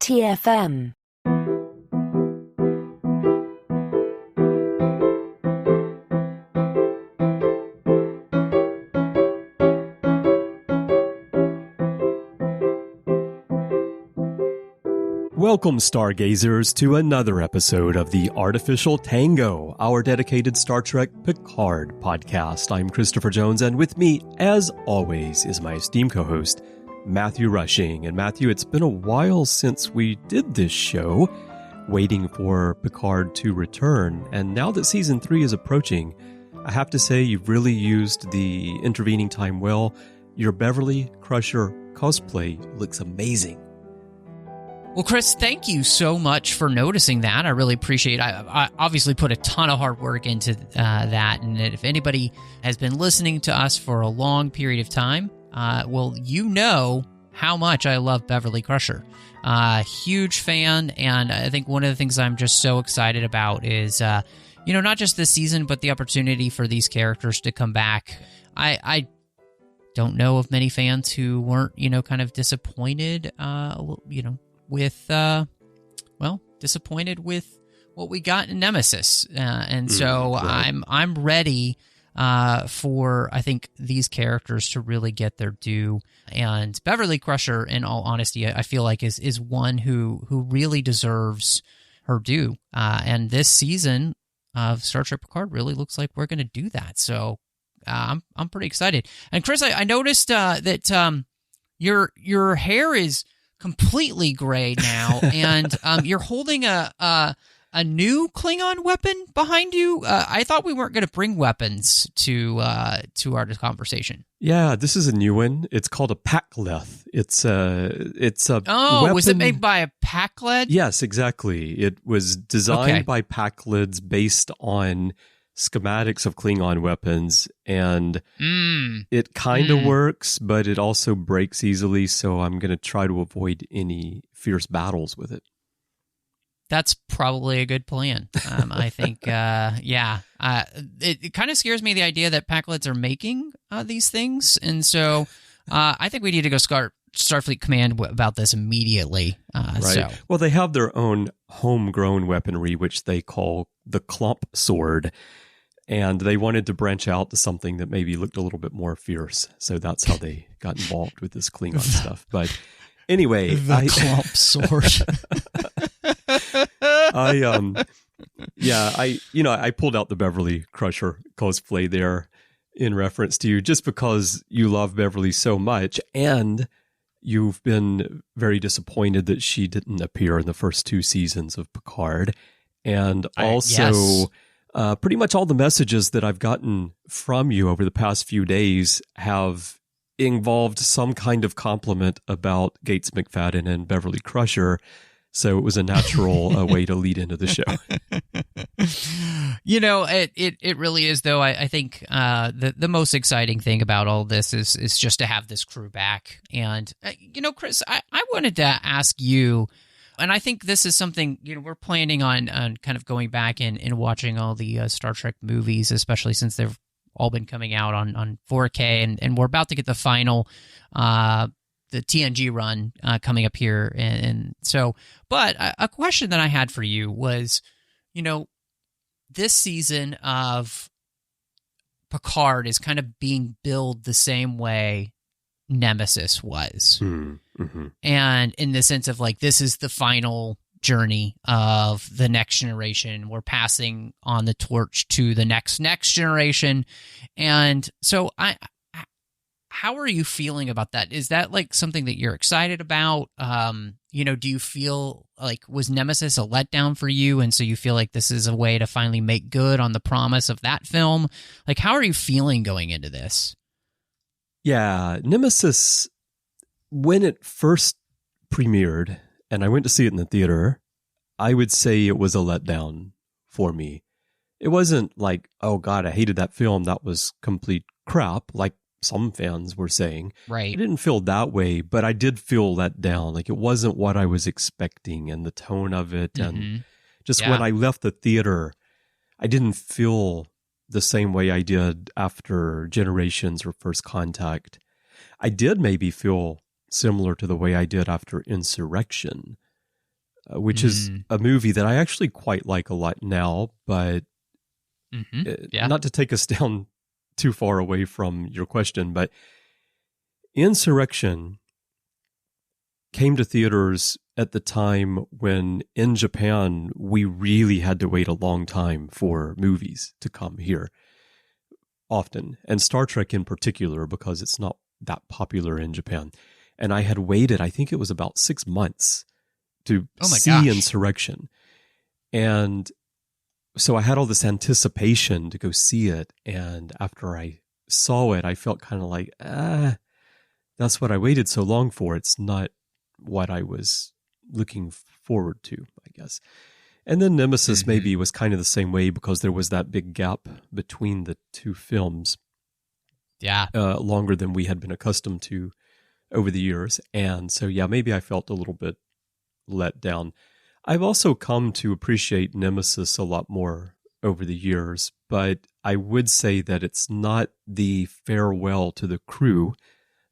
TFM. Welcome, stargazers, to another episode of the Artificial Tango, our dedicated Star Trek Picard podcast. I'm Christopher Jones, and with me, as always, is my esteemed co-host, Matthew Rushing. And Matthew, it's been a while since we did this show, waiting for Picard to return. And now that season 3 is approaching, I have to say you've really used the intervening time well. Your Beverly Crusher cosplay looks amazing. Well, Chris, thank you so much for noticing that. I really appreciate it. I obviously put a ton of hard work into that. And if anybody has been listening to us for a long period of time, well, you know how much I love Beverly Crusher. Huge fan. And I think one of the things I'm just so excited about is, not just this season, but the opportunity for these characters to come back. I don't know of many fans who weren't, kind of disappointed, disappointed with what we got in Nemesis, so right. I'm ready for, I think, these characters to really get their due. And Beverly Crusher, in all honesty, I feel like is one who really deserves her due. And this season of Star Trek Picard really looks like we're going to do that. So I'm pretty excited. And Chris, I noticed that your hair is completely gray now, and you're holding a new Klingon weapon behind you. I thought we weren't going to bring weapons to our conversation. Yeah, this is a new one. It's called a Pakleth. It's a weapon. Was it made by a Pakled? Yes, exactly. It was designed by Pakleds based on schematics of Klingon weapons, and it kind of works, but it also breaks easily, so I'm going to try to avoid any fierce battles with it. That's probably a good plan. I think, it kind of scares me, the idea that Pakleds are making these things, and so I think we need to go Starfleet Command about this immediately. Right. Well, they have their own homegrown weaponry, which they call the Clump Sword, and they wanted to branch out to something that maybe looked a little bit more fierce. So that's how they got involved with this Klingon stuff. But anyway, the Clump Sword. I pulled out the Beverly Crusher cosplay there in reference to you, just because you love Beverly so much, and you've been very disappointed that she didn't appear in the first 2 seasons of Picard. And also, pretty much all the messages that I've gotten from you over the past few days have involved some kind of compliment about Gates McFadden and Beverly Crusher. So it was a natural way to lead into the show. It really is, though. I think the most exciting thing about all this is just to have this crew back. And, Chris, I wanted to ask you, and I think this is something, we're planning on kind of going back and watching all the Star Trek movies, especially since they've all been coming out on 4K, and we're about to get the final the TNG run coming up here. And so, but a question that I had for you was, this season of Picard is kind of being billed the same way Nemesis was. Mm-hmm. And in the sense of, like, this is the final journey of the next generation. We're passing on the torch to the next generation. And so how are you feeling about that? Is that, like, something that you're excited about? Do you feel like, was Nemesis a letdown for you, and so you feel like this is a way to finally make good on the promise of that film? Like, how are you feeling going into this? Yeah, Nemesis, when it first premiered, and I went to see it in the theater, I would say it was a letdown for me. It wasn't like, oh God, I hated that film, that was complete crap, like some fans were saying. Right. I didn't feel that way, but I did feel let down. Like, it wasn't what I was expecting, and the tone of it. Mm-hmm. And just when I left the theater, I didn't feel the same way I did after Generations or First Contact. I did maybe feel similar to the way I did after Insurrection. which is a movie that I actually quite like a lot now, but not to take us down too far away from your question, but Insurrection came to theaters at the time when in Japan we really had to wait a long time for movies to come here often, and Star Trek in particular, because it's not that popular in Japan. And I had waited, I think it was about 6 months to see Insurrection. And so I had all this anticipation to go see it. And after I saw it, I felt kind of like, that's what I waited so long for. It's not what I was looking forward to, I guess. And then Nemesis maybe was kind of the same way, because there was that big gap between the two films. Yeah. Longer than we had been accustomed to over the years. And so, yeah, maybe I felt a little bit let down. I've also come to appreciate Nemesis a lot more over the years, but I would say that it's not the farewell to the crew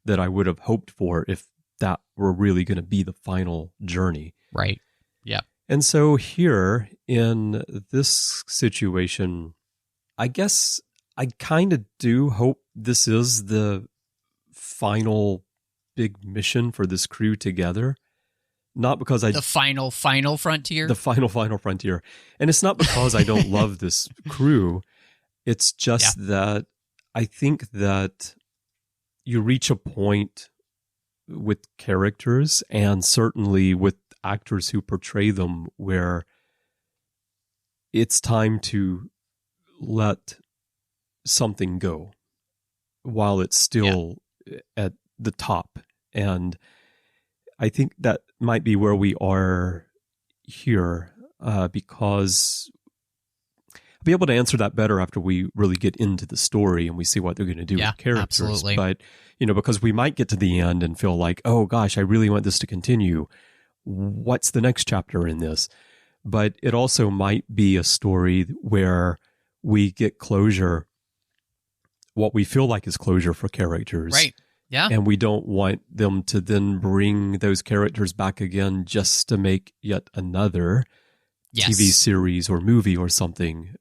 that I would have hoped for if that were really going to be the final journey. Right. Yeah. And so here in this situation, I guess I kind of do hope this is the final big mission for this crew together. Not because the final frontier. The final frontier. And it's not because I don't love this crew. It's just that I think that you reach a point with characters, and certainly with actors who portray them, where it's time to let something go while it's still at the top. And I think that might be where we are here, because I'll be able to answer that better after we really get into the story and we see what they're going to do with characters. Absolutely. But, because we might get to the end and feel like, oh gosh, I really want this to continue. What's the next chapter in this? But it also might be a story where we get closure, what we feel like is closure for characters. Right. Yeah. And we don't want them to then bring those characters back again just to make yet another TV series or movie or something,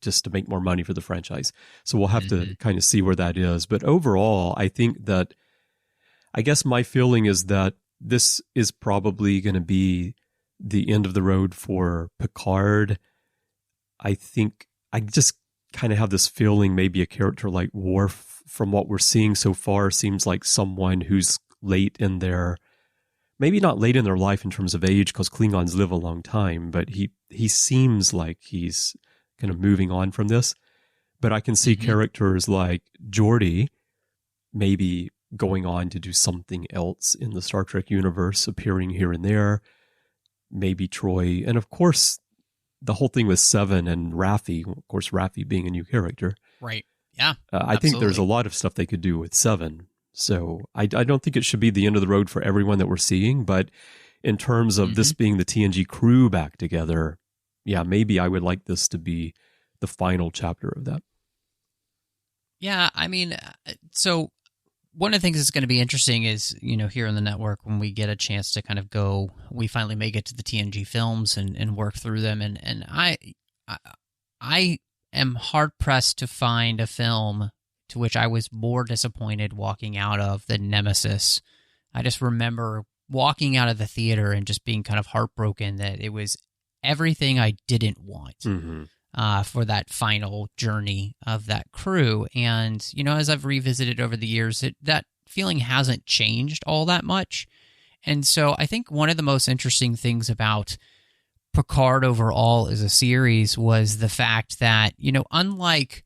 just to make more money for the franchise. So we'll have to kind of see where that is. But overall, I think that, I guess my feeling is that this is probably going to be the end of the road for Picard. I think I just kind of have this feeling maybe a character like Worf, from what we're seeing so far, seems like someone who's late in their, maybe not late in their life in terms of age, because Klingons live a long time, but he seems like he's kind of moving on from this. But I can see characters like Geordi maybe going on to do something else in the Star Trek universe, appearing here and there, maybe Troy, and of course the whole thing with Seven and Raffi, of course Raffi being a new character. Right. Yeah. I think there's a lot of stuff they could do with Seven. So I don't think it should be the end of the road for everyone that we're seeing, but in terms of this being the TNG crew back together, yeah, maybe I would like this to be the final chapter of that. Yeah, I mean, so one of the things that's going to be interesting is, here on the network, when we get a chance to kind of go, we finally may get to the TNG films and work through them. And I am hard-pressed to find a film to which I was more disappointed walking out of than Nemesis. I just remember walking out of the theater and just being kind of heartbroken that it was everything I didn't want for that final journey of that crew. And, as I've revisited over the years, that feeling hasn't changed all that much. And so I think one of the most interesting things about Picard overall as a series was the fact that, unlike,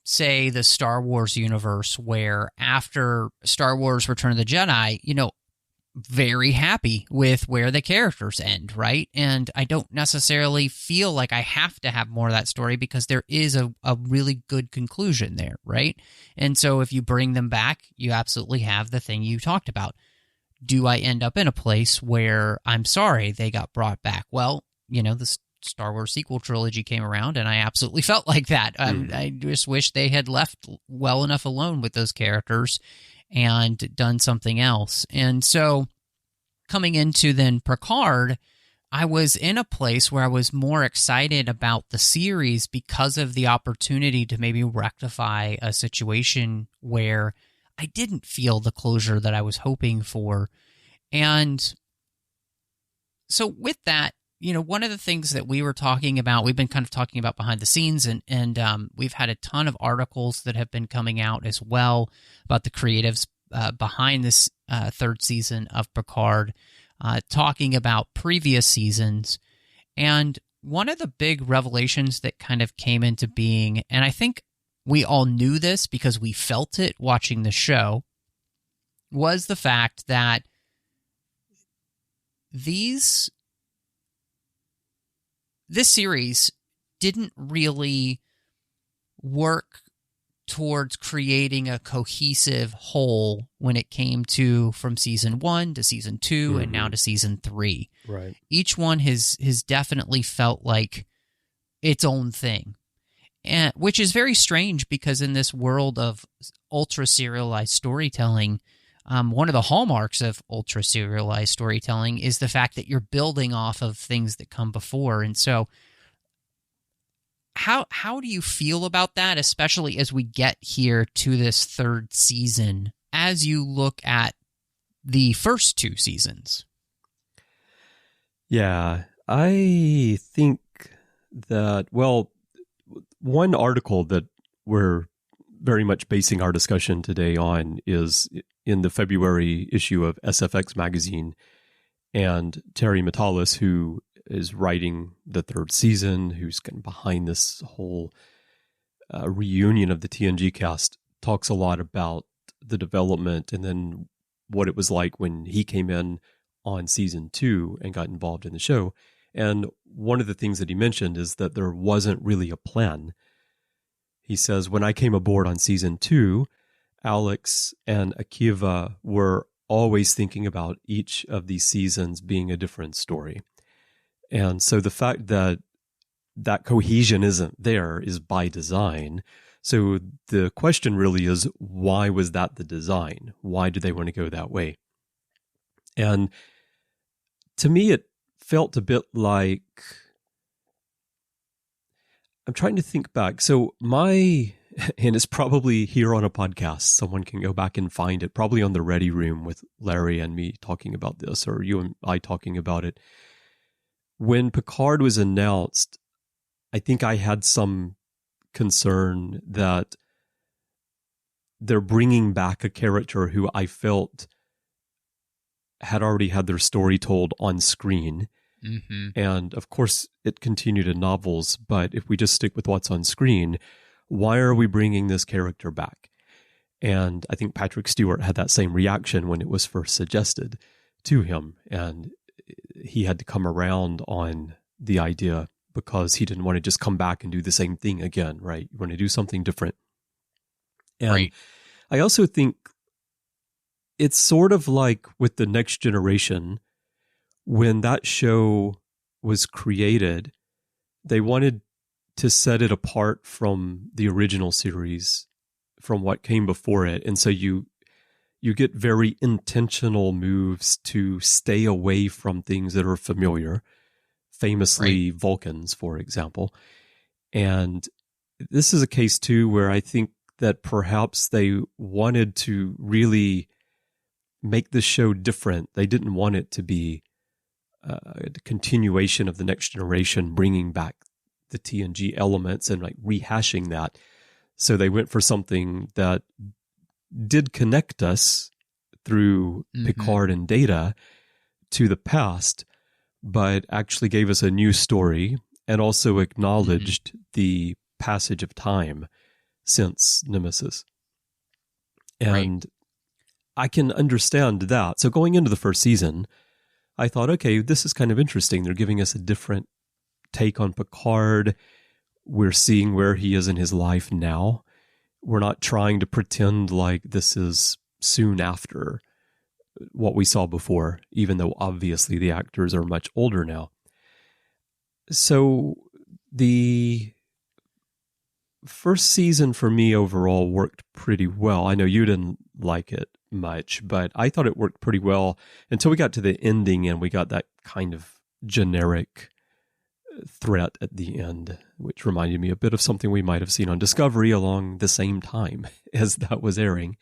say, the Star Wars universe, where after Star Wars Return of the Jedi, very happy with where the characters end, right? And I don't necessarily feel like I have to have more of that story because there is a really good conclusion there, right? And so if you bring them back, you absolutely have the thing you talked about. Do I end up in a place where I'm sorry they got brought back? Well, the Star Wars sequel trilogy came around, and I absolutely felt like that. I just wish they had left well enough alone with those characters and done something else. And so coming into then Picard, I was in a place where I was more excited about the series because of the opportunity to maybe rectify a situation where I didn't feel the closure that I was hoping for. And so with that, one of the things that we were talking about, we've been kind of talking about behind the scenes, and we've had a ton of articles that have been coming out as well about the creatives behind this third season of Picard, talking about previous seasons. And one of the big revelations that kind of came into being, and I think we all knew this because we felt it watching the show, was the fact that this series didn't really work towards creating a cohesive whole when it came to from season 1 to season 2 and now to season 3. Right. Each one has definitely felt like its own thing, and which is very strange because in this world of ultra serialized storytelling, one of the hallmarks of ultra serialized storytelling is the fact that you're building off of things that come before. And so how do you feel about that, especially as we get here to this third season, as you look at the first 2 seasons? Yeah, I think that, well, one article that we're very much basing our discussion today on is in the February issue of SFX magazine, and Terry Matalas, who is writing the third season, who's kind of behind this whole reunion of the TNG cast, talks a lot about the development and then what it was like when he came in on season 2 and got involved in the show. And one of the things that he mentioned is that there wasn't really a plan. He says, when I came aboard on season 2, Alex and Akiva were always thinking about each of these seasons being a different story. And so the fact that that cohesion isn't there is by design. So the question really is, why was that the design? Why did they want to go that way? And to me, it felt a bit like, I'm trying to think back. So and it's probably here on a podcast, someone can go back and find it, probably on the Ready Room with Larry and me talking about this, or you and I talking about it. When Picard was announced, I think I had some concern that they're bringing back a character who I felt had already had their story told on screen. Mm-hmm. And of course, it continued in novels, but if we just stick with what's on screen, why are we bringing this character back? And I think Patrick Stewart had that same reaction when it was first suggested to him. And he had to come around on the idea because he didn't want to just come back and do the same thing again, right? You want to do something different. And right. I also think it's sort of like with the Next Generation, when that show was created, they wanted to set it apart from the original series, from what came before it. And so you get very intentional moves to stay away from things that are familiar, famously right. Vulcans, for example. And this is a case, too, where I think that perhaps they wanted to really make the show different. They didn't want it to be a continuation of the Next Generation, bringing back the TNG elements and like rehashing that. So they went for something that did connect us through Picard and Data to the past, but actually gave us a new story and also acknowledged the passage of time since Nemesis. And right. I can understand that. So going into the first season, I thought, okay, this is kind of interesting. They're giving us a different take on Picard. We're seeing where he is in his life now. We're not trying to pretend like this is soon after what we saw before, even though obviously the actors are much older now. So the first season for me overall worked pretty well. I know you didn't like it much, but I thought it worked pretty well until we got to the ending and we got that kind of generic threat at the end, which reminded me a bit of something we might have seen on Discovery along the same time as that was airing.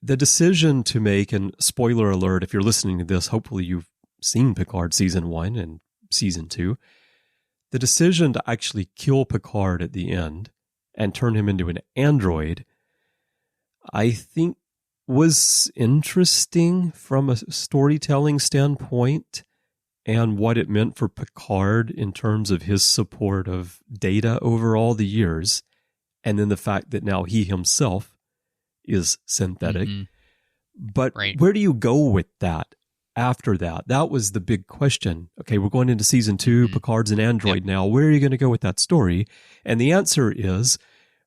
The decision to make, and spoiler alert, if you're listening to this, hopefully you've seen Picard Season 1 and Season 2. The decision to actually kill Picard at the end and turn him into an android, I think was interesting from a storytelling standpoint and what it meant for Picard in terms of his support of Data over all the years. And then the fact that now he himself is synthetic. Mm-hmm. But where do you go with that after that? That was the big question. Okay, we're going into Season 2. Mm-hmm. Picard's an android now. Where are you going to go with that story? And the answer is,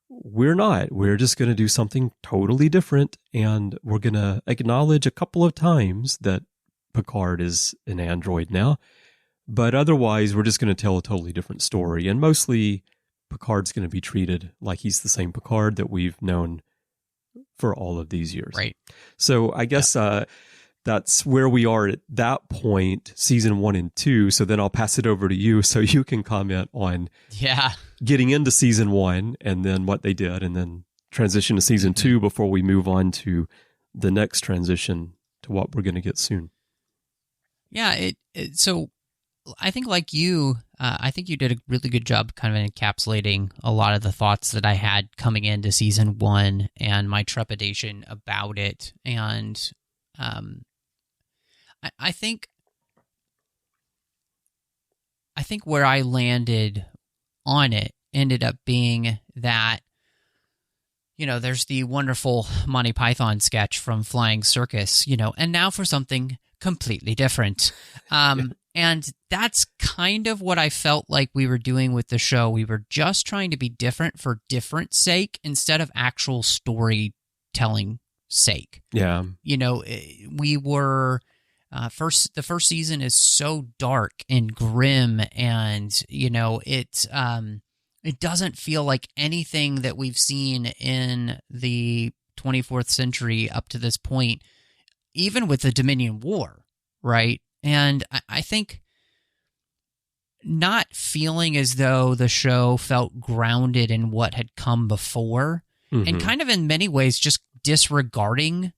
we're not. We're just going to do something totally different, and we're going to acknowledge a couple of times that Picard is an android now, but otherwise we're just going to tell a totally different story, and mostly Picard's going to be treated like he's the same Picard that we've known for all of these years. Right. So I guess that's where we are at that point, Season 1 and 2. So then I'll pass it over to you so you can comment on getting into Season 1 and then what they did, and then transition to Season 2 before we move on to the next transition to what we're going to get soon. Yeah, so I think like you, I think you did a really good job kind of encapsulating a lot of the thoughts that I had coming into Season 1 and my trepidation about it. And I think where I landed on it ended up being that, there's the wonderful Monty Python sketch from Flying Circus, and now for something completely different. And that's kind of what I felt like we were doing with the show. We were just trying to be different for different sake instead of actual storytelling sake. Yeah. We were... the first season is so dark and grim, and it doesn't feel like anything that we've seen in the 24th century up to this point, even with the Dominion War, right? And I think not feeling as though the show felt grounded in what had come before, and kind of in many ways just disregarding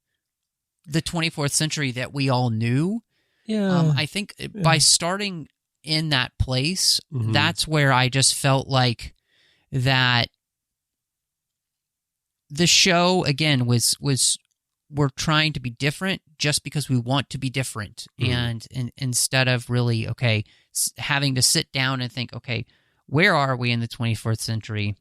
the 24th century that we all knew. I think by starting in that place, that's where I just felt like that the show, again, was we're trying to be different just because we want to be different. And instead of really, having to sit down and think, where are we in the 24th century?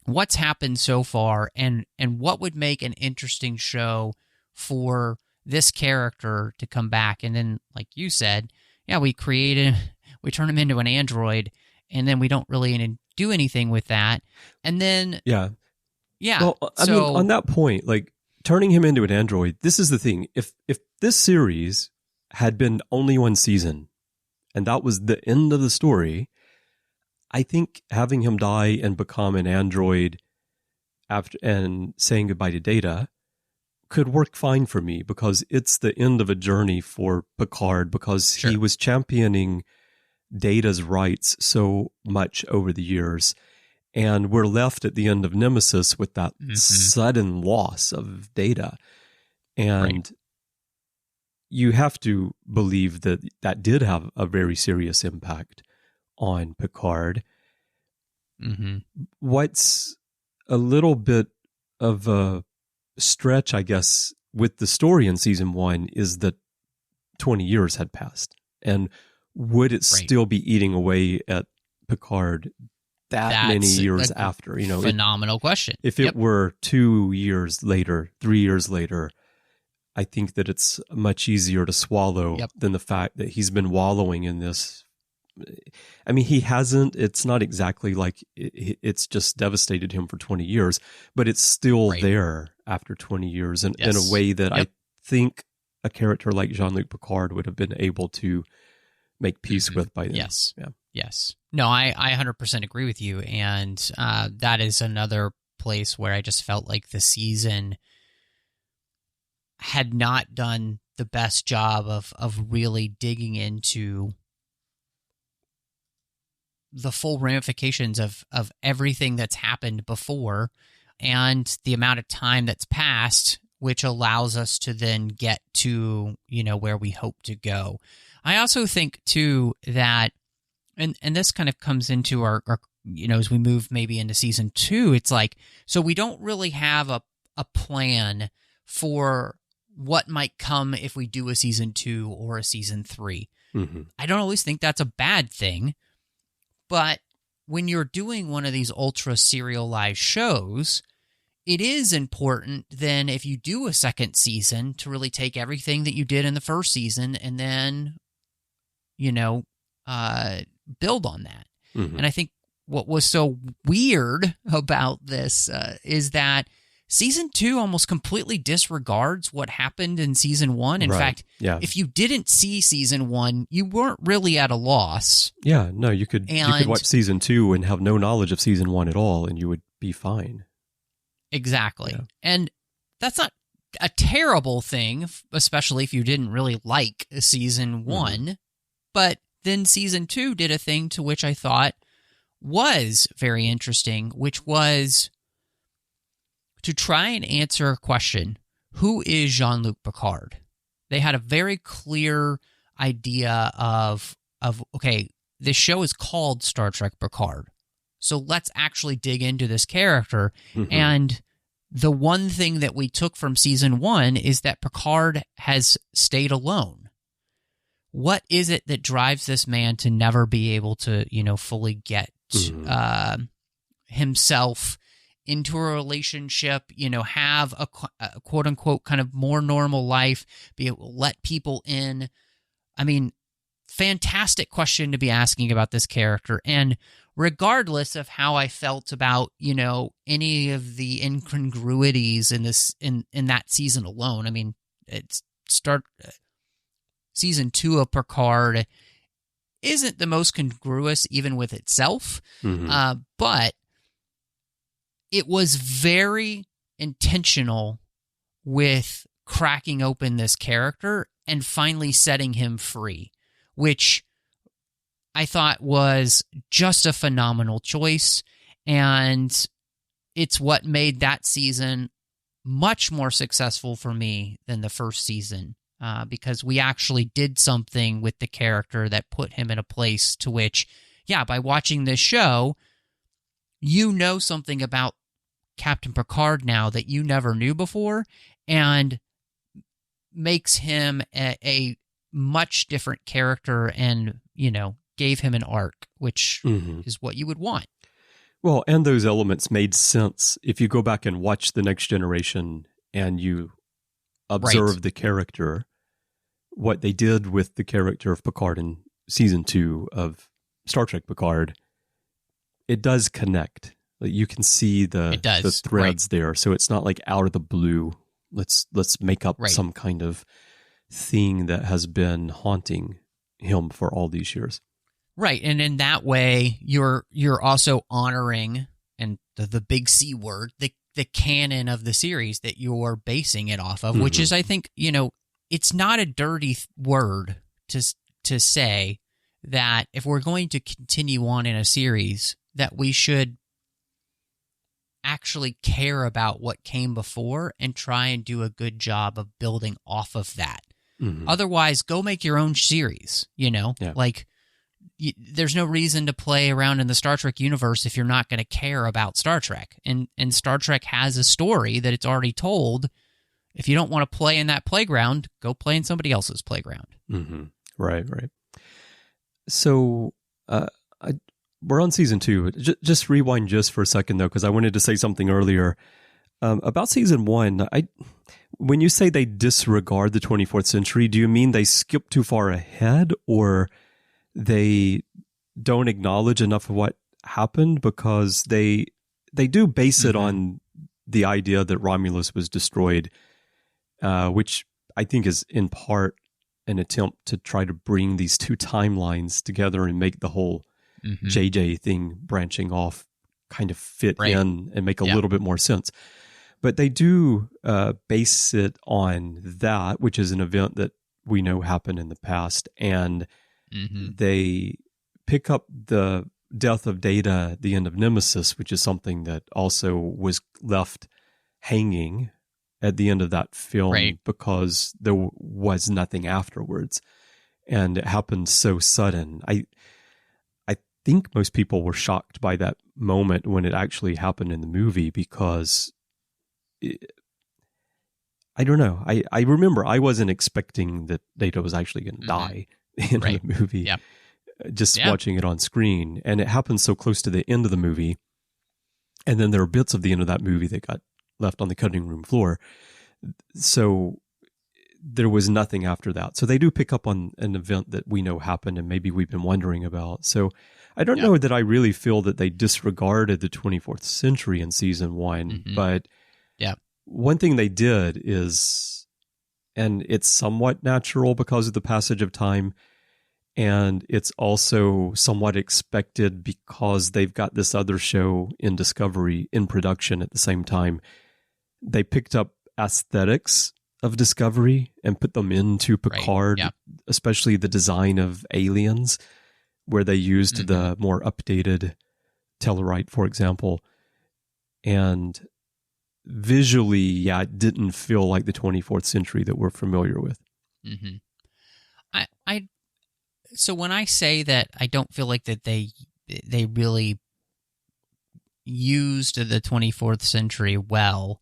What's happened so far? And what would make an interesting show for this character to come back? And then, like you said, we turn him into an android, and then we don't really do anything with that. And then... Yeah. Well, I mean, on that point, like, turning him into an android, this is the thing. If this series had been only one season, and that was the end of the story, I think having him die and become an android after and saying goodbye to Data could work fine for me, because it's the end of a journey for Picard, because he was championing Data's rights so much over the years. And we're left at the end of Nemesis with that sudden loss of Data. And you have to believe that that did have a very serious impact on Picard. What's a little bit of a stretch, I guess, with the story in Season 1 is that 20 years had passed. And would it still be eating away at Picard that's many years after? Phenomenal question. If it were 2 years later, 3 years later, I think that it's much easier to swallow than the fact that he's been wallowing in this. I mean, he hasn't. It's not exactly like it's just devastated him for 20 years, but it's still there after 20 years in a way that I think a character like Jean-Luc Picard would have been able to make peace with by then. Yes. No, I 100% agree with you. And that is another place where I just felt like the season had not done the best job of really digging into the full ramifications of everything that's happened before and the amount of time that's passed, which allows us to then get to, where we hope to go. I also think, too, that, and this kind of comes into our as we move maybe into season 2, it's like, so we don't really have a plan for what might come if we do a season 2 or a season 3. Mm-hmm. I don't always think that's a bad thing, but when you're doing one of these ultra serialized shows, it is important then if you do a second season to really take everything that you did in the first season and then, build on that. Mm-hmm. And I think what was so weird about this is that season 2 almost completely disregards what happened in season 1. In fact, if you didn't see season 1, you weren't really at a loss. Yeah, no, you could watch season 2 and have no knowledge of season 1 at all, and you would be fine. Exactly. Yeah. And that's not a terrible thing, especially if you didn't really like season 1. Mm-hmm. But then season 2 did a thing to which I thought was very interesting, which was to try and answer a question: who is Jean-Luc Picard? They had a very clear idea of okay, this show is called Star Trek Picard, so let's actually dig into this character. Mm-hmm. And the one thing that we took from season 1 is that Picard has stayed alone. What is it that drives this man to never be able to, fully get himself into a relationship, have a quote-unquote kind of more normal life, be able to let people in? I mean, fantastic question to be asking about this character. And regardless of how I felt about, any of the incongruities in that season alone, I mean, season 2 of Picard isn't the most congruous even with itself, but it was very intentional with cracking open this character and finally setting him free, which I thought was just a phenomenal choice. And it's what made that season much more successful for me than the first season, because we actually did something with the character that put him in a place to which, by watching this show, something about Captain Picard now that you never knew before, and makes him a much different character and, gave him an arc, which is what you would want. Well, and those elements made sense if you go back and watch The Next Generation and you observe the character, what they did with the character of Picard in season 2 of Star Trek Picard, it does connect. Like, you can see the threads there, so it's not like out of the blue. Let's make up some kind of thing that has been haunting him for all these years. Right, and in that way, you're also honoring, and the big C word, the canon of the series that you're basing it off of, which is, I think, it's not a dirty word to say that if we're going to continue on in a series, that we should actually care about what came before and try and do a good job of building off of that. Otherwise, go make your own series, like there's no reason to play around in the Star Trek universe if you're not going to care about Star Trek. And Star Trek has a story that it's already told. If you don't want to play in that playground, go play in somebody else's playground. Right. So we're on season 2. Just rewind just for a second, though, because I wanted to say something earlier about season 1. When you say they disregard the 24th century, do you mean they skip too far ahead, or they don't acknowledge enough of what happened? Because they do base it on the idea that Romulus was destroyed, which I think is in part an attempt to try to bring these two timelines together and make the whole JJ thing branching off kind of fit in and make a little bit more sense. But they do base it on that, which is an event that we know happened in the past. And they pick up the death of Data at the end of Nemesis, which is something that also was left hanging at the end of that film because there was nothing afterwards. And it happened so sudden. I think most people were shocked by that moment when it actually happened in the movie because I don't know. I remember I wasn't expecting that Data was actually going to die in the movie. Yeah. Just watching it on screen. And it happened so close to the end of the movie. And then there were bits of the end of that movie that got left on the cutting room floor. So there was nothing after that. So they do pick up on an event that we know happened and maybe we've been wondering about. So I don't know that I really feel that they disregarded the 24th century in season one, but one thing they did is, and it's somewhat natural because of the passage of time, and it's also somewhat expected because they've got this other show in Discovery in production at the same time. They picked up aesthetics of Discovery and put them into Picard, especially the design of aliens, where they used the more updated Tellarite, for example. And visually, it didn't feel like the 24th century that we're familiar with. So when I say that I don't feel like that they really used the 24th century well,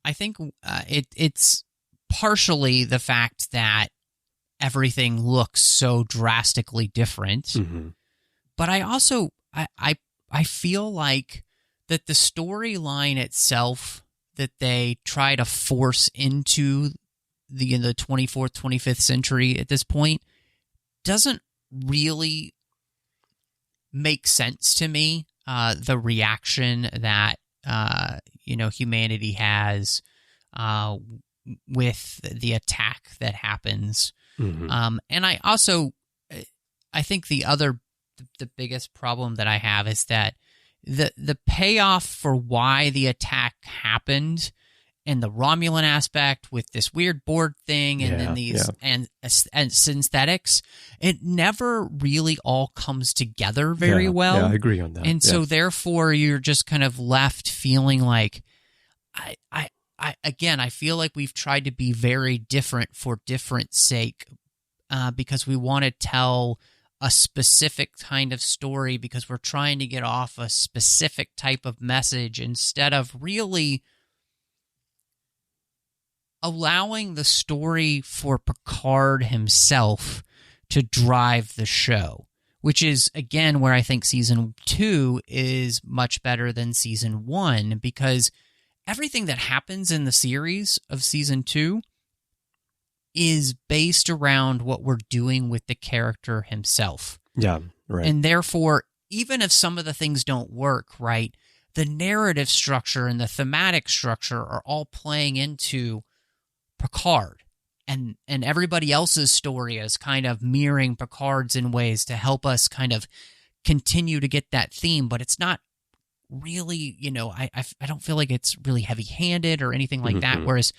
I think it's partially the fact that everything looks so drastically different. But I also I feel like that the storyline itself that they try to force into the 24th, 25th century at this point doesn't really make sense to me. The reaction that humanity has with the attack that happens, and I think the biggest problem that I have is that the payoff for why the attack happened and the Romulan aspect with this weird board thing and then these and synthetics, it never really all comes together very well. Yeah, I agree on that. And so therefore you're just kind of left feeling like I feel like we've tried to be very different for different sake because we want to tell a specific kind of story because we're trying to get off a specific type of message instead of really allowing the story for Picard himself to drive the show, which is, again, where I think season 2 is much better than season 1 because everything that happens in the series of season 2 is based around what we're doing with the character himself. Yeah, right. And therefore, even if some of the things don't work, right, the narrative structure and the thematic structure are all playing into Picard. And everybody else's story is kind of mirroring Picard's in ways to help us kind of continue to get that theme, but it's not really, I don't feel like it's really heavy-handed or anything like that, whereas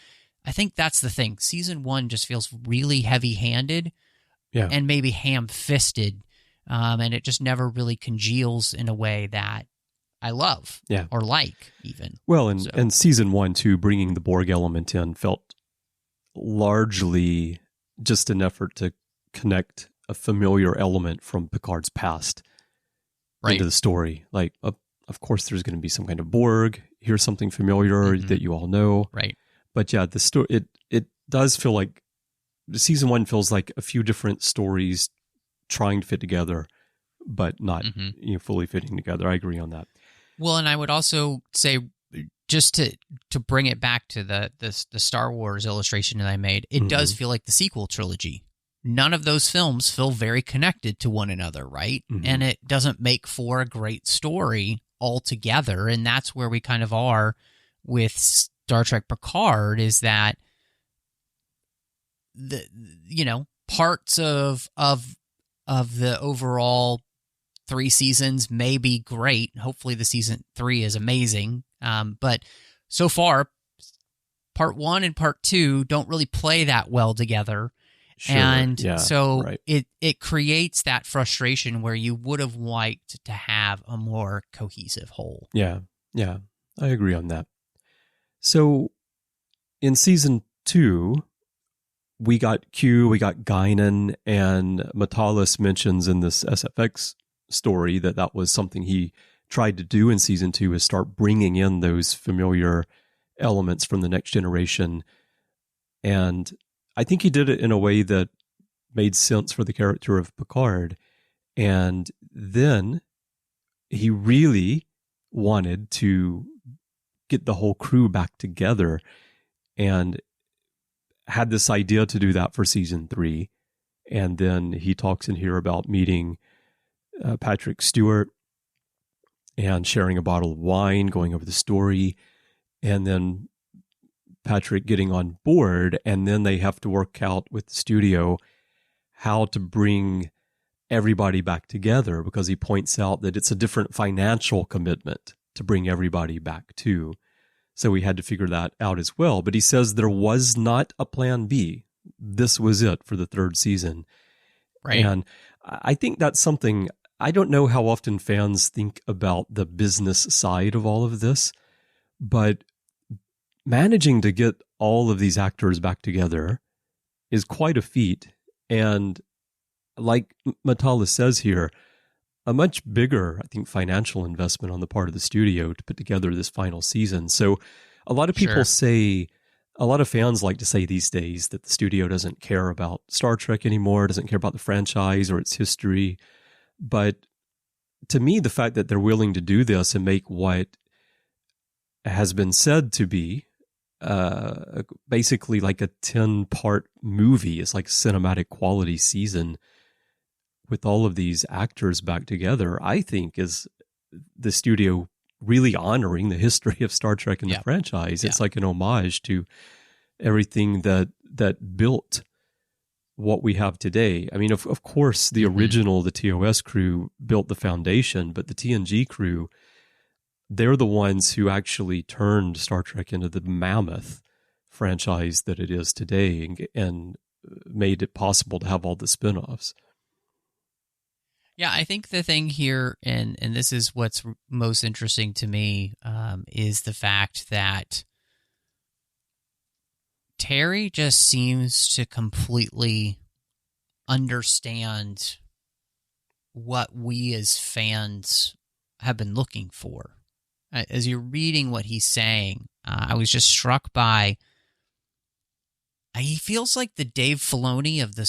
I think that's the thing. Season 1 just feels really heavy-handed and maybe ham-fisted, and it just never really congeals in a way that I love or like, even. Well, and season 1, too, bringing the Borg element in felt largely just an effort to connect a familiar element from Picard's past into the story. Like, of course, there's going to be some kind of Borg. Here's something familiar that you all know. Right. But yeah, the story it does feel like season 1 feels like a few different stories trying to fit together, but not fully fitting together. I agree on that. Well, and I would also say, just to bring it back to the Star Wars illustration that I made, it does feel like the sequel trilogy. None of those films feel very connected to one another, right? And it doesn't make for a great story altogether. And that's where we kind of are with Star Trek Picard, is that the parts of the overall 3 seasons may be great. Hopefully the season 3 is amazing. But so far, part 1 and part 2 don't really play that well together. Sure. And yeah, so right. it creates that frustration where you would have liked to have a more cohesive whole. Yeah, I agree on that. So in season 2, we got Q, we got Guinan, and Matalas mentions in this SFX story that was something he tried to do in season 2, is start bringing in those familiar elements from the Next Generation. And I think he did it in a way that made sense for the character of Picard. And then he really wanted to get the whole crew back together and had this idea to do that for season 3. And then he talks in here about meeting Patrick Stewart and sharing a bottle of wine, going over the story, and then Patrick getting on board, and then they have to work out with the studio how to bring everybody back together, because he points out that it's a different financial commitment to bring everybody back too. So we had to figure that out as well. But he says there was not a plan B. This was it for the 3rd season. Right. And I think that's something, I don't know how often fans think about the business side of all of this, but managing to get all of these actors back together is quite a feat. And like Matalas says here, a much bigger, I think, financial investment on the part of the studio to put together this final season. So a lot of people say, a lot of fans like to say these days that the studio doesn't care about Star Trek anymore, doesn't care about the franchise or its history. But to me, the fact that they're willing to do this and make what has been said to be basically like a 10-part movie, it's like a cinematic quality season with all of these actors back together, I think is the studio really honoring the history of Star Trek and the franchise. It's like an homage to everything that built what we have today. I mean, of course, the original, the TOS crew built the foundation, but the TNG crew, they're the ones who actually turned Star Trek into the mammoth franchise that it is today and made it possible to have all the spinoffs. Yeah, I think the thing here, and this is what's most interesting to me, is the fact that Terry just seems to completely understand what we as fans have been looking for. As you're reading what he's saying, I was just struck by, he feels like the Dave Filoni of the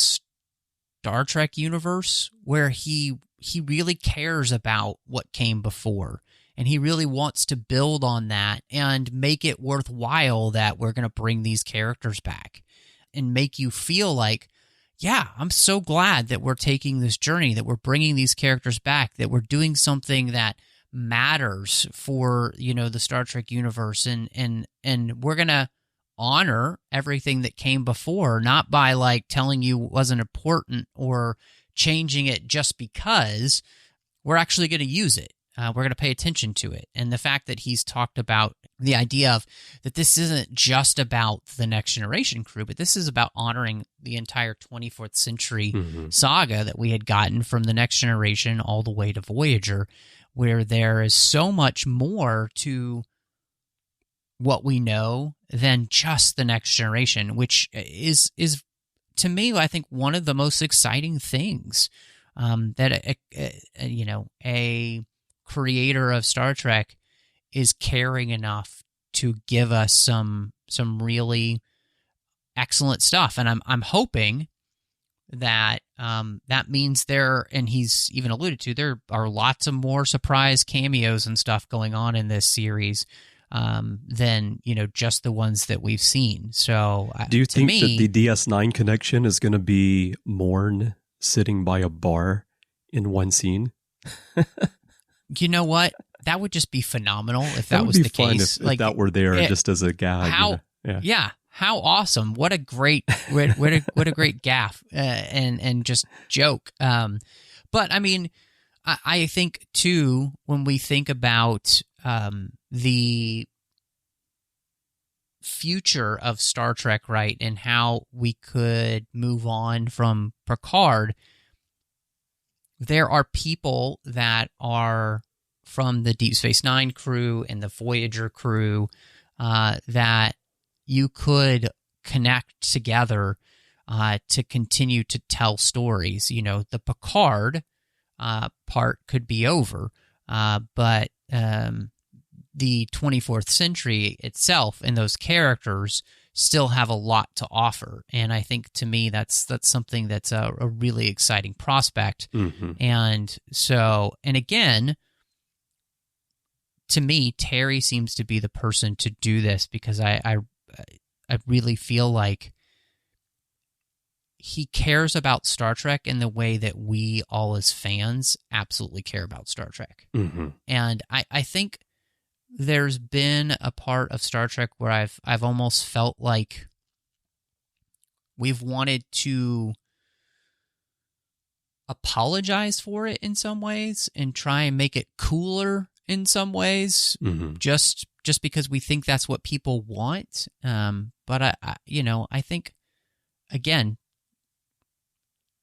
Star Trek universe, where he really cares about what came before, and he really wants to build on that and make it worthwhile that we're going to bring these characters back and make you feel like, yeah, I'm so glad that we're taking this journey, that we're bringing these characters back, that we're doing something that matters for, the Star Trek universe, and we're going to honor everything that came before, not by like telling you it wasn't important or changing it just because. We're actually going to use it. We're going to pay attention to it. And the fact that he's talked about the idea of that this isn't just about the Next Generation crew, but this is about honoring the entire 24th century saga that we had gotten from the Next Generation all the way to Voyager, where there is so much more to what we know than just the Next Generation, which is to me, I think, one of the most exciting things that a creator of Star Trek is caring enough to give us some really excellent stuff. And I'm hoping that that means and he's even alluded to, there are lots of more surprise cameos and stuff going on in this series than just the ones that we've seen. So do you think that the DS9 connection is going to be Morn sitting by a bar in one scene? You know what? That would just be phenomenal if that was the case. If that were there just as a gag. How awesome! What a great, what a great gaffe and just joke. But I mean, I think too, when we think about the future of Star Trek, right, and how we could move on from Picard, there are people that are from the Deep Space Nine crew and the Voyager crew that you could connect together to continue to tell stories. The Picard part could be over, but the 24th century itself and those characters still have a lot to offer. And I think, to me, that's something that's a really exciting prospect. Mm-hmm. And again, to me, Terry seems to be the person to do this, because I really feel like he cares about Star Trek in the way that we all as fans absolutely care about Star Trek. Mm-hmm. And I think there's been a part of Star Trek where I've almost felt like we've wanted to apologize for it in some ways and try and make it cooler in some ways, Mm-hmm. just because we think that's what people want. But I think, again,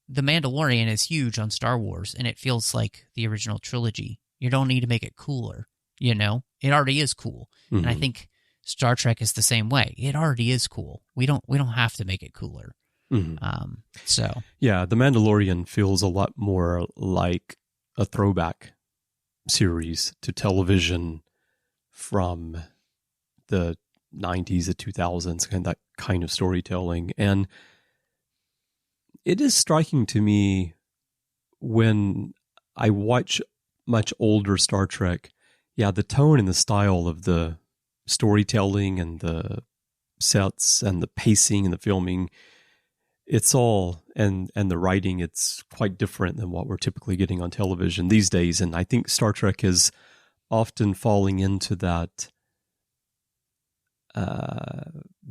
The Mandalorian is huge on Star Wars, and it feels like the original trilogy. You don't need to make it cooler, It already is cool. Mm-hmm. And I think Star Trek is the same way. It already is cool. We don't have to make it cooler. Mm-hmm. Yeah, The Mandalorian feels a lot more like a throwback series to television from the 90s, the 2000s, and that kind of storytelling. And it is striking to me when I watch much older Star Trek, the tone and the style of the storytelling and the sets and the pacing and the filming, it's all, and the writing, it's quite different than what we're typically getting on television these days. And I think Star Trek is often falling into that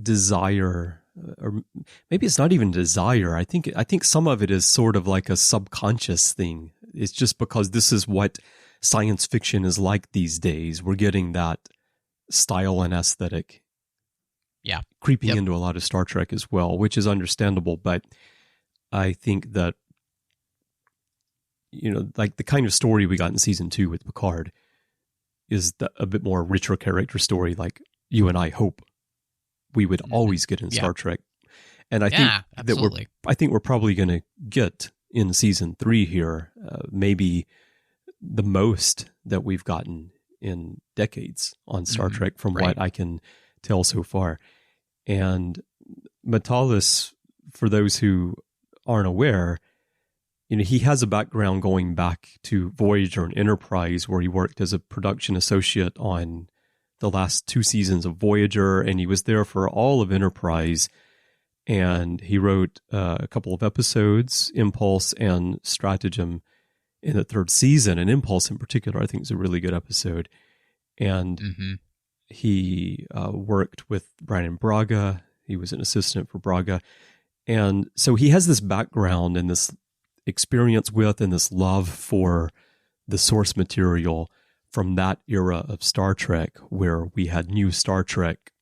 desire, or maybe it's not even desire. I think some of it is sort of like a subconscious thing. It's just because this is what science fiction is like these days. We're getting that style and aesthetic creeping into a lot of Star Trek as well, which is understandable. But I think that, like the kind of story we got in season 2 with Picard is a bit more richer character story, like you and I hope we would always get in Star Trek. And I think that we're probably going to get in season 3 here, maybe the most that we've gotten in decades on Star Trek from what I can tell so far. And Matalas, for those who aren't aware, he has a background going back to Voyager and Enterprise, where he worked as a production associate on the last 2 seasons of Voyager, and he was there for all of Enterprise. And he wrote a couple of episodes, Impulse and Stratagem, in the 3rd season. And Impulse in particular, I think, is a really good episode. And he worked with Bryan and Braga. He was an assistant for Braga. And so he has this background and this experience with and this love for the source material from that era of Star Trek, where we had new Star Trek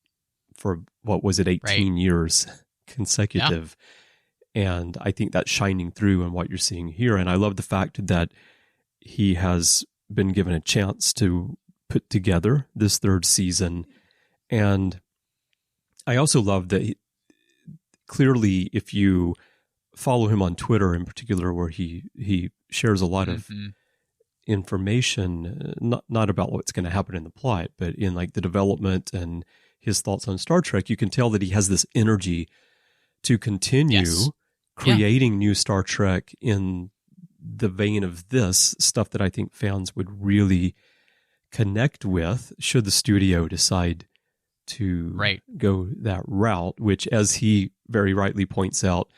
for, 18 years consecutive. And I think that's shining through in what you're seeing here. And I love the fact that he has been given a chance to put together this 3rd season. And I also love that clearly, if you follow him on Twitter in particular, where he shares a lot of information, not about what's going to happen in the plot, but in like the development and his thoughts on Star Trek, you can tell that he has this energy to continue creating new Star Trek in the vein of this stuff that I think fans would really connect with, should the studio decide to go that route, which, as he very rightly points out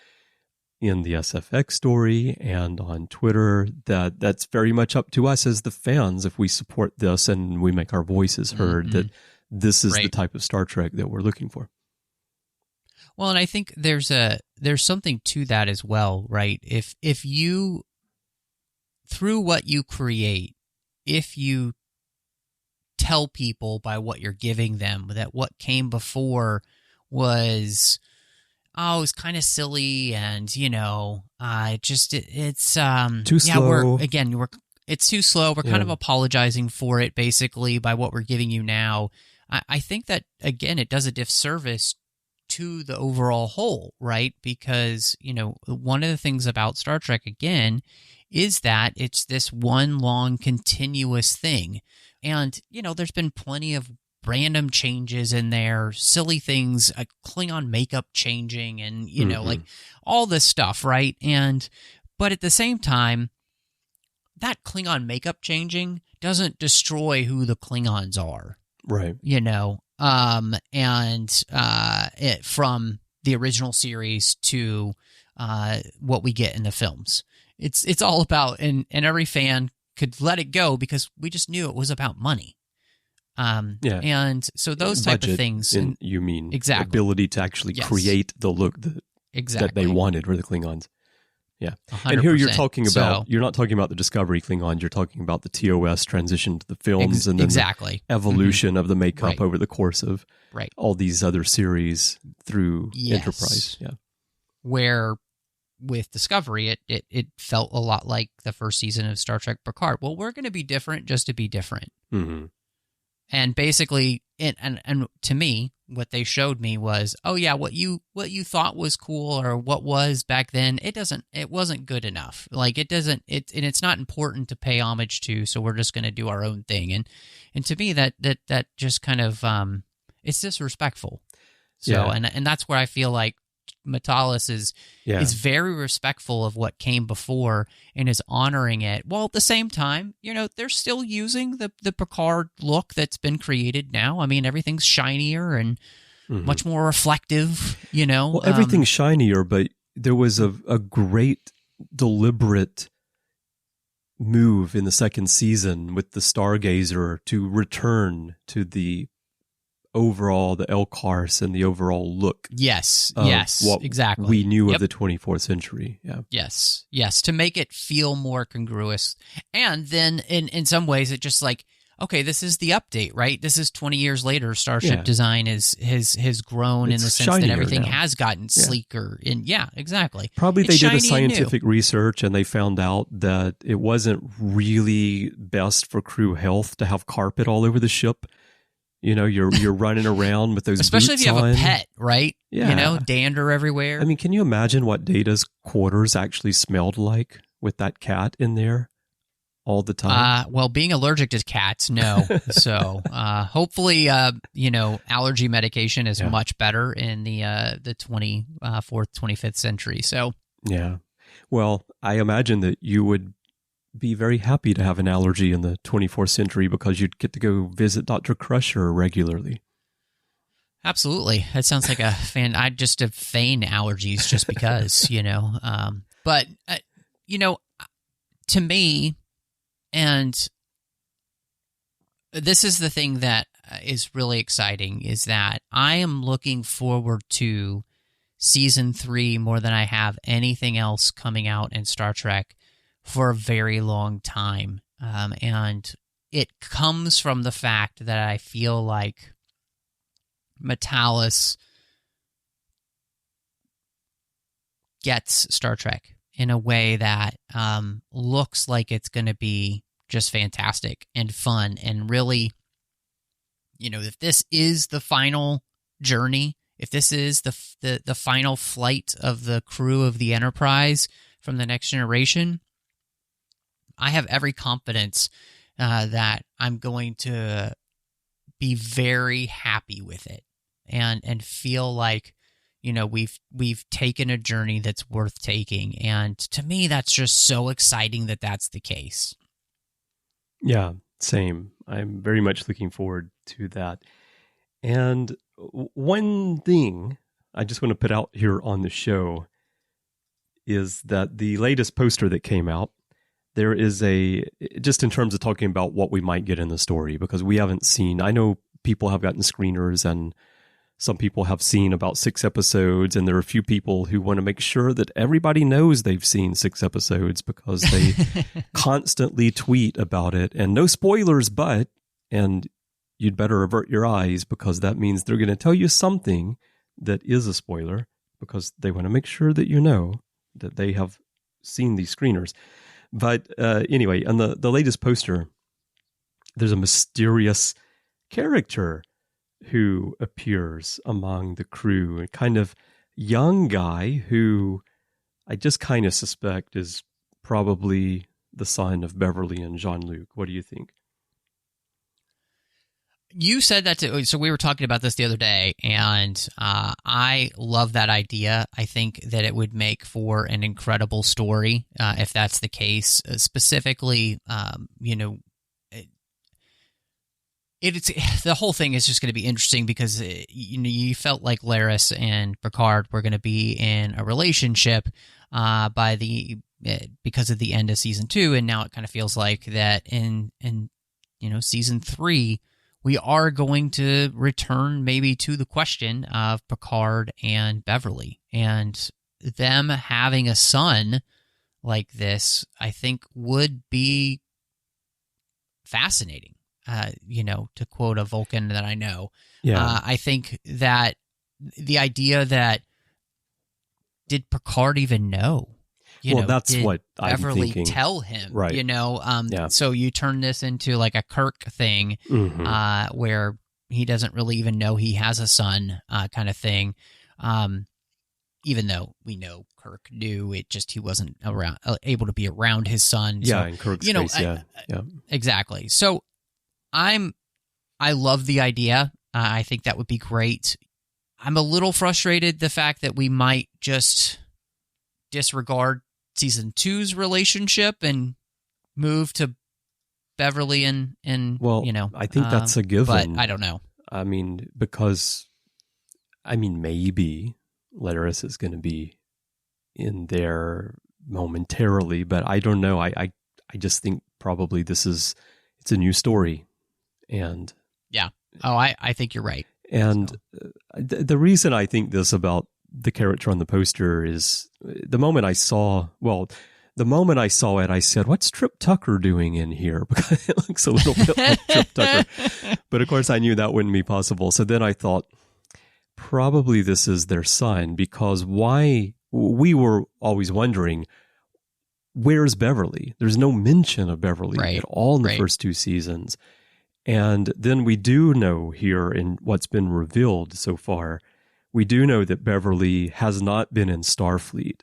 in the SFX story and on Twitter, that's very much up to us as the fans if we support this and we make our voices heard, that this is the type of Star Trek that we're looking for. Well, and I think there's something to that as well, right? If you, through what you create, if you tell people by what you're giving them that what came before was kind of silly, and it's too slow. It's too slow. We're kind of apologizing for it basically by what we're giving you now. I think that, again, it does a disservice to the overall whole, right? Because, one of the things about Star Trek, again, is that it's this one long continuous thing. And, there's been plenty of random changes in there, silly things, Klingon makeup changing, and, like all this stuff, right? But at the same time, that Klingon makeup changing doesn't destroy who the Klingons are. Right. From the original series to what we get in the films. It's all about, and every fan could let it go because we just knew it was about money. And so those type of things. You mean exactly. Ability to actually create the look that they wanted for the Klingons. Yeah. 100%. And here you're talking about, you're not talking about the Discovery Klingons, you're talking about the TOS transition to the films and then the evolution of the makeup over the course of all these other series through Enterprise. Yeah. Where with Discovery, it felt a lot like the first season of Star Trek Picard. Well, we're going to be different just to be different. Mm-hmm. And basically, and to me, what they showed me was, what you thought was cool or what was back then, it wasn't good enough. Like it's not important to pay homage to, so we're just going to do our own thing. And to me, that just kind of it's disrespectful. So and that's where I feel like Matalas is very respectful of what came before and is honoring it, while at the same time, they're still using the Picard look that's been created now. I mean, everything's shinier and much more reflective, Well, everything's shinier, but there was a great deliberate move in the second season with the Stargazer to return to the overall, the Elcars and the overall look. Yes, exactly. We knew of the 24th century. Yeah. Yes, to make it feel more congruous. And then in some ways, it just like, okay, this is the update, right? This is 20 years later. Starship design has grown in the sense that everything has gotten sleeker. And exactly. Probably they did a scientific research and they found out that it wasn't really best for crew health to have carpet all over the ship. You're running around with those especially boots if you have on. A pet, right? Yeah. Dander everywhere. I mean, can you imagine what Data's quarters actually smelled like with that cat in there all the time? Well, being allergic to cats, no. So hopefully, allergy medication is much better in the 24th, 25th century. So yeah. Well, I imagine that you would be very happy to have an allergy in the 24th century because you'd get to go visit Dr. Crusher regularly. Absolutely. That sounds like a fan. I'd just have feign allergies just because, But, to me, and this is the thing that is really exciting, is that I am looking forward to season 3 more than I have anything else coming out in Star Trek for a very long time. And it comes from the fact that I feel like Matalas gets Star Trek in a way that looks like it's going to be just fantastic and fun. And really, if this is the final journey, if this is the final flight of the crew of the Enterprise from the Next Generation, I have every confidence that I'm going to be very happy with it and feel like, we've taken a journey that's worth taking. And to me, that's just so exciting that that's the case. Yeah, same. I'm very much looking forward to that. And one thing I just want to put out here on the show is that the latest poster that came out, there is just in terms of talking about what we might get in the story, because we haven't seen, I know people have gotten screeners and some people have seen about 6 episodes, and there are a few people who want to make sure that everybody knows they've seen 6 episodes because they constantly tweet about it, and no spoilers, and you'd better avert your eyes, because that means they're going to tell you something that is a spoiler, because they want to make sure that you know that they have seen these screeners. But anyway, on the latest poster, there's a mysterious character who appears among the crew, a kind of young guy who I just kind of suspect is probably the son of Beverly and Jean-Luc. What do you think? You said that so we were talking about this the other day, and I love that idea. I think that it would make for an incredible story if that's the case. Specifically, it's the whole thing is just going to be interesting because you felt like Laris and Picard were going to be in a relationship because of the end of season 2, and now it kind of feels like that in season 3 we are going to return maybe to the question of Picard and Beverly, and them having a son like this, I think would be fascinating. To quote a Vulcan that I know. Yeah. I think that the idea that did Picard even know? That's what I'm Beverly thinking. Tell him, right? Yeah. So you turn this into like a Kirk thing, where he doesn't really even know he has a son, kind of thing. Even though we know Kirk knew, he wasn't able to be around his son. Yeah, so, in Kirk's case, yeah, exactly. So I love the idea. I think that would be great. I'm a little frustrated the fact that we might just disregard season 2's relationship and move to Beverly and I think that's a given. But I don't know. I mean, because maybe Laris is going to be in there momentarily, but I don't know. I just think probably it's a new story, and yeah. Oh, I think you're right. And the reason I think this about the character on the poster is the moment I saw it, I said, "What's Trip Tucker doing in here?" Because it looks a little bit like Trip Tucker. But of course, I knew that wouldn't be possible. So then I thought, probably this is their son, because we were always wondering, where's Beverly? There's no mention of Beverly at all in the first 2 seasons. And then we do know here in what's been revealed so far, we do know that Beverly has not been in Starfleet,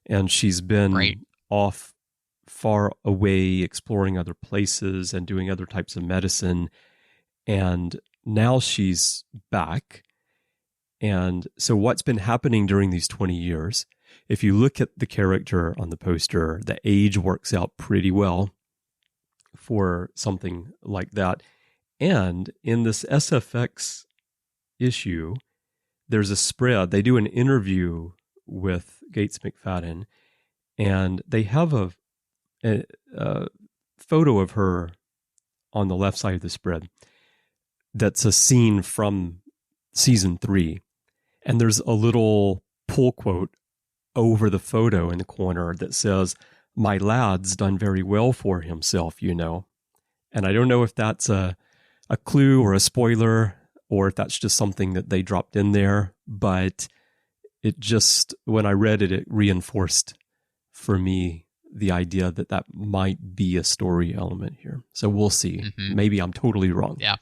and she's been off far away exploring other places and doing other types of medicine. And now she's back. And so what's been happening during these 20 years, if you look at the character on the poster, the age works out pretty well for something like that. And in this SFX issue, there's a spread. They do an interview with Gates McFadden, and they have a photo of her on the left side of the spread that's a scene from season 3. And there's a little pull quote over the photo in the corner that says, "My lad's done very well for himself, you know." And I don't know if that's a clue or a spoiler, or if that's just something that they dropped in there. But it just, when I read it, it reinforced for me the idea that might be a story element here. So we'll see. Mm-hmm. Maybe I'm totally wrong. Yeah.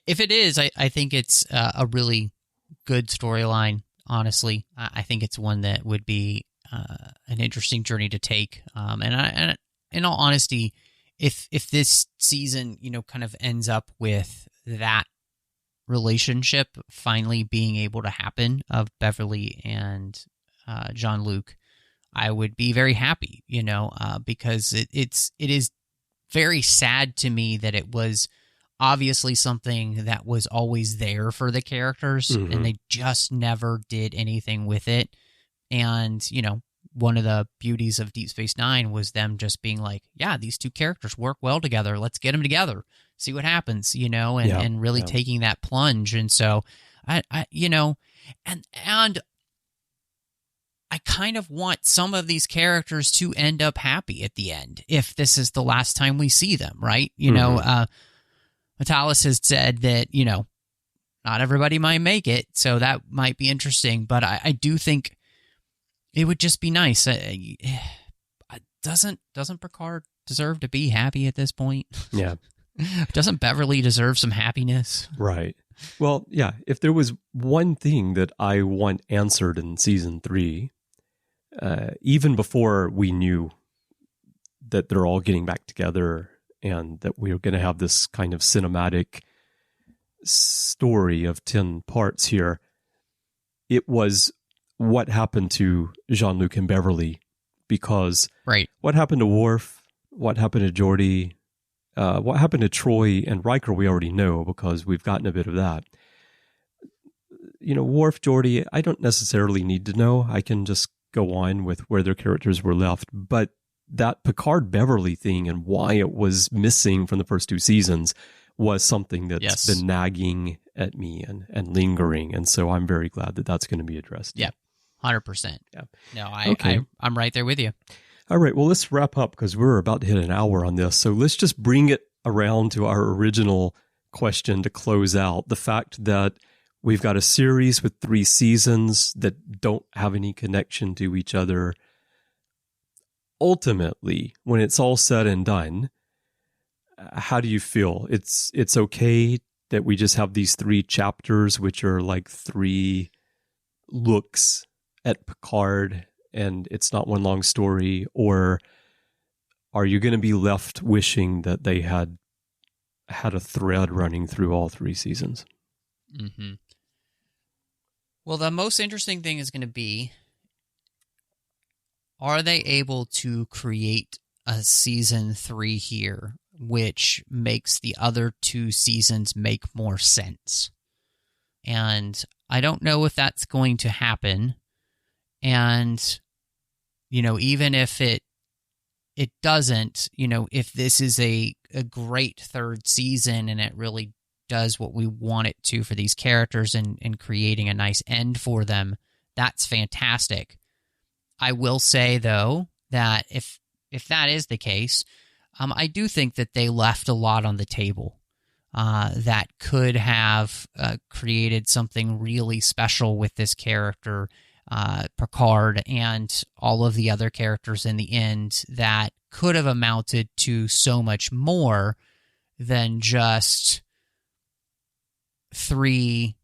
If it is, I think it's a really good storyline, honestly. I think it's one that would be an interesting journey to take. And in all honesty, if this season, kind of ends up with that relationship finally being able to happen of Beverly and Jean-Luc, I would be very happy, because it is very sad to me that it was obviously something that was always there for the characters, mm-hmm. and they just never did anything with it. And, one of the beauties of Deep Space Nine was them just being like, yeah, these two characters work well together. Let's get them together, see what happens, and really taking that plunge. And so I kind of want some of these characters to end up happy at the end, if this is the last time we see them, right? Matalas has said that, not everybody might make it, so that might be interesting. But I do think it would just be nice. Doesn't Picard deserve to be happy at this point? Yeah. Doesn't Beverly deserve some happiness? Right. Well, yeah, if there was one thing that I want answered in season 3, even before we knew that they're all getting back together and that we were going to have this kind of cinematic story of 10 parts here, it was what happened to Jean-Luc and Beverly. Because what happened to Worf, what happened to Geordi, what happened to Troy and Riker, we already know because we've gotten a bit of that. Worf, Geordi, I don't necessarily need to know. I can just go on with where their characters were left. But that Picard-Beverly thing and why it was missing from the first 2 seasons was something that's been nagging at me and lingering. And so I'm very glad that that's going to be addressed. Yeah. 100%. Yeah. No, Okay. I'm right there with you. All right. Well, let's wrap up because we're about to hit an hour on this. So let's just bring it around to our original question to close out. The fact that we've got a series with 3 seasons that don't have any connection to each other. Ultimately, when it's all said and done, how do you feel? It's okay that we just have these 3 chapters, which are like 3 looks at Picard, and it's not one long story, or are you going to be left wishing that they had a thread running through all 3 seasons? Mm-hmm. Well, the most interesting thing is going to be, are they able to create a season 3 here, which makes the other 2 seasons make more sense? And I don't know if that's going to happen. And, even if it doesn't, if this is a great 3rd season and it really does what we want it to for these characters and creating a nice end for them, that's fantastic. I will say, though, that if that is the case, I do think that they left a lot on the table that could have created something really special with this character, Picard, and all of the other characters in the end that could have amounted to so much more than just 3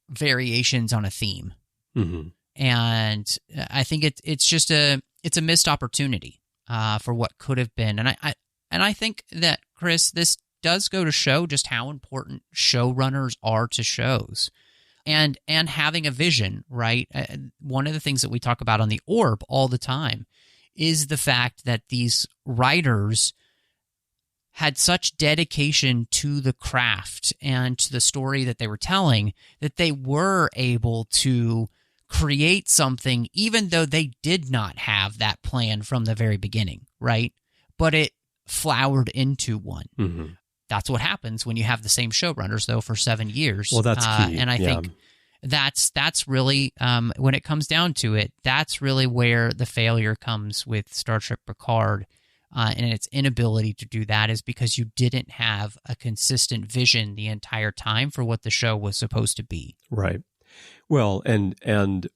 variations on a theme. Mm-hmm. And I think it's just a missed opportunity for what could have been. And I think that, Chris, this does go to show just how important showrunners are to shows. And having a vision, right? One of the things that we talk about on the Orb all the time is the fact that these writers had such dedication to the craft and to the story that they were telling that they were able to create something even though they did not have that plan from the very beginning, right? But it flowered into one. Mm-hmm. That's what happens when you have the same showrunners, though, for 7 years. Well, that's key. And I think that's really, when it comes down to it, that's really where the failure comes with Star Trek Picard and its inability to do that, is because you didn't have a consistent vision the entire time for what the show was supposed to be. Right. Well, and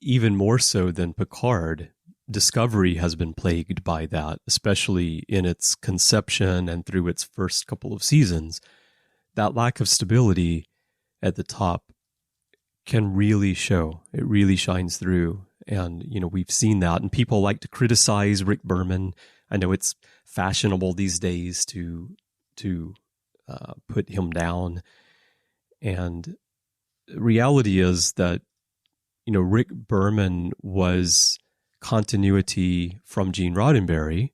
even more so than Picard, Discovery has been plagued by that, especially in its conception and through its first couple of seasons. That lack of stability at the top can really show. It really shines through. And, we've seen that. And people like to criticize Rick Berman. I know it's fashionable these days to put him down. And the reality is that, Rick Berman was continuity from Gene Roddenberry,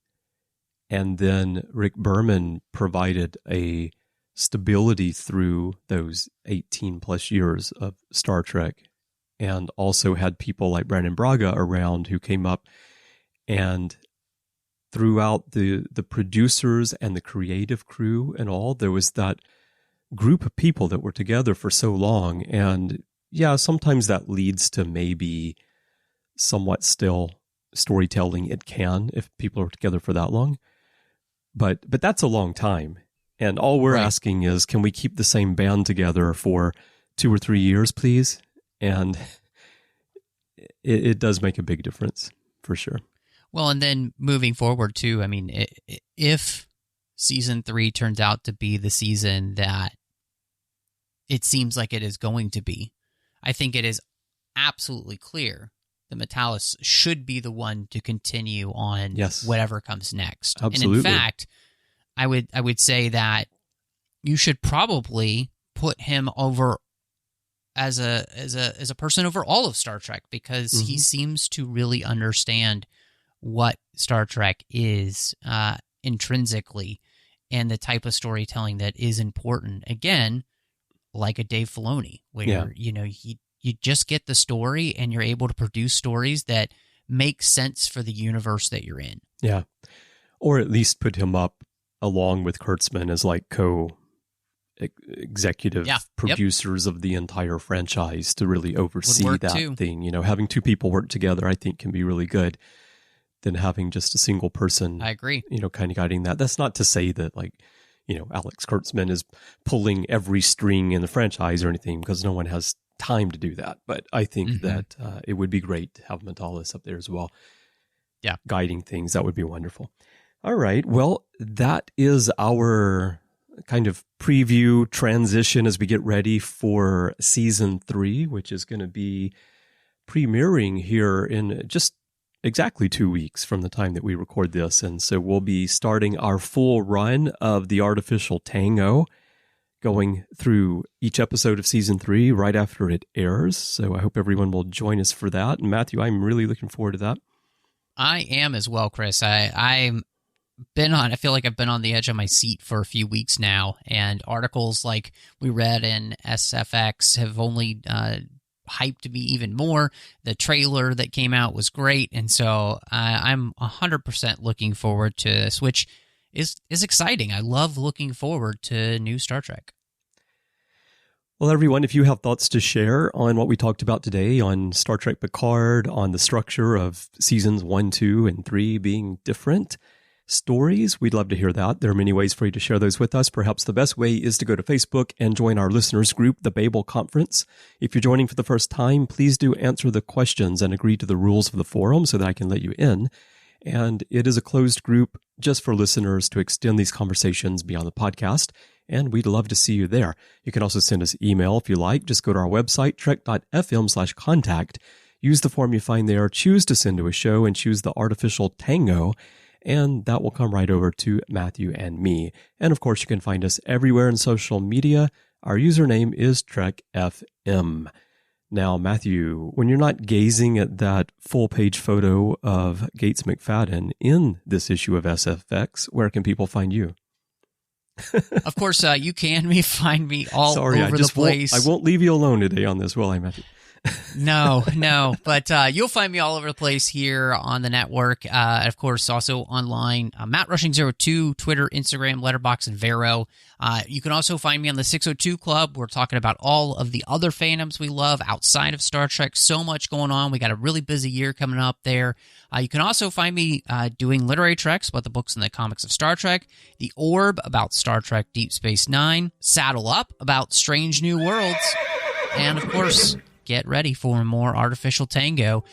and then Rick Berman provided a stability through those 18 plus years of Star Trek, and also had people like Brandon Braga around who came up, and throughout the producers and the creative crew and all, there was that group of people that were together for so long. And yeah, sometimes that leads to maybe somewhat still storytelling. It can, if people are together for that long, but that's a long time. And all we're Right. asking is, can we keep the same band together for 2 or 3 years, please? And it does make a big difference, for sure. Well, and then moving forward too, I mean, if season 3 turns out to be the season that it seems like it is going to be, I think it is absolutely clear that Matalas should be the one to continue on whatever comes next. Absolutely. And in fact, I would say that you should probably put him over as a person over all of Star Trek, because he seems to really understand what Star Trek is intrinsically and the type of storytelling that is important. Again, like a Dave Filoni, where you just get the story and you're able to produce stories that make sense for the universe that you're in. Yeah. Or at least put him up along with Kurtzman as like executive producers of the entire franchise to really oversee that thing. Having two people work together, I think, can be really good than having just a single person. I agree. Kind of guiding that. That's not to say that Alex Kurtzman is pulling every string in the franchise or anything, because no one has time to do that. But I think that it would be great to have Matalas up there as well. Yeah. Guiding things. That would be wonderful. All right. Well, that is our kind of preview transition as we get ready for season 3, which is going to be premiering here in just exactly 2 weeks from the time that we record this. And so we'll be starting our full run of the Artificial Tango, going through each episode of season 3 right after it airs. So I hope everyone will join us for that. And Matthew, I'm really looking forward to that. I am as well, Chris. I feel like I've been on the edge of my seat for a few weeks now, and articles like we read in SFX have only hyped me even more. The trailer that came out was great, and so I'm 100% looking forward to this, which is exciting. I love looking forward to new Star Trek. Well, everyone, if you have thoughts to share on what we talked about today on Star Trek Picard, on the structure of seasons 1, 2, and 3 being different stories, we'd love to hear that. There are many ways for you to share those with us. Perhaps the best way is to go to Facebook and join our listeners group, the Babel Conference. If you're joining for the first time, please do answer the questions and agree to the rules of the forum so that I can let you in. And it is a closed group just for listeners to extend these conversations beyond the podcast, and we'd love to see you there. You can also send us email if you like. Just go to our website, trek.fm/contact. Use the form you find there, choose to send to a show, and choose the Artificial Tango, and that will come right over to Matthew and me. And of course, you can find us everywhere in social media. Our username is TrekFM. Now, Matthew, when you're not gazing at that full-page photo of Gates McFadden in this issue of SFX, where can people find you? Of course, you can find me all over the place. I won't leave you alone today on this, will I, Matthew? No, but you'll find me all over the place here on the network. Of course, also online, MattRushing02, Twitter, Instagram, Letterboxd, and Vero. You can also find me on the 602 Club. We're talking about all of the other fandoms we love outside of Star Trek. So much going on. We got a really busy year coming up there. You can also find me doing Literary Treks about the books and the comics of Star Trek, The Orb about Star Trek Deep Space Nine, Saddle Up about Strange New Worlds, and of course, get ready for more Artificial Tango.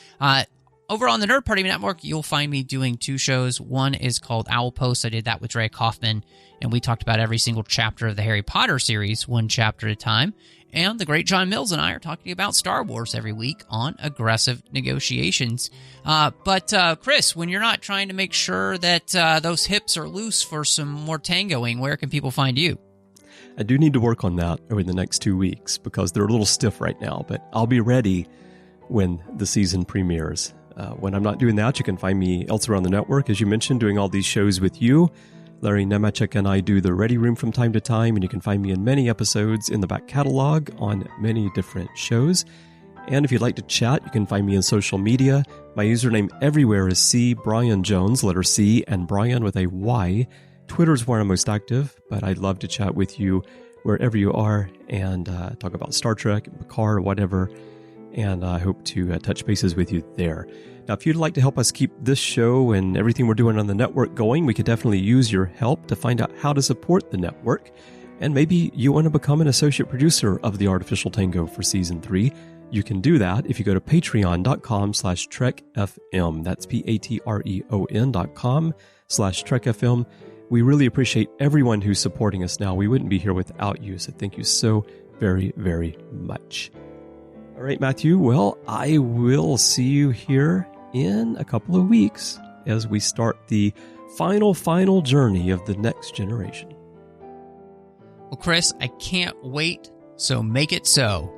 Over on the Nerd Party Network, you'll find me doing 2 shows. One is called Owl Post. I did that with Dre Kaufman, and we talked about every single chapter of the Harry Potter series, one chapter at a time. And the great John Mills and I are talking about Star Wars every week on Aggressive Negotiations. But Chris, when you're not trying to make sure that those hips are loose for some more tangoing, where can people find you? I do need to work on that over the next 2 weeks because they're a little stiff right now, but I'll be ready when the season premieres. When I'm not doing that, you can find me elsewhere on the network, as you mentioned, doing all these shows with you. Larry Nemeczek and I do the Ready Room from time to time, and you can find me in many episodes in the back catalog on many different shows. And if you'd like to chat, you can find me on social media. My username everywhere is C. Bryan Jones, letter C, and Bryan with a Y. Twitter's where I'm most active, but I'd love to chat with you wherever you are and talk about Star Trek, Picard, whatever. And I hope to touch bases with you there. Now, if you'd like to help us keep this show and everything we're doing on the network going, we could definitely use your help to find out how to support the network. And maybe you want to become an associate producer of the Artificial Tango for Season 3. You can do that if you go to patreon.com/trekfm. That's patreon.com/trekfm. We really appreciate everyone who's supporting us now. We wouldn't be here without you, so thank you so very, very much. All right, Matthew. Well, I will see you here in a couple of weeks as we start the final journey of the next generation. Well, Chris, I can't wait, so make it so.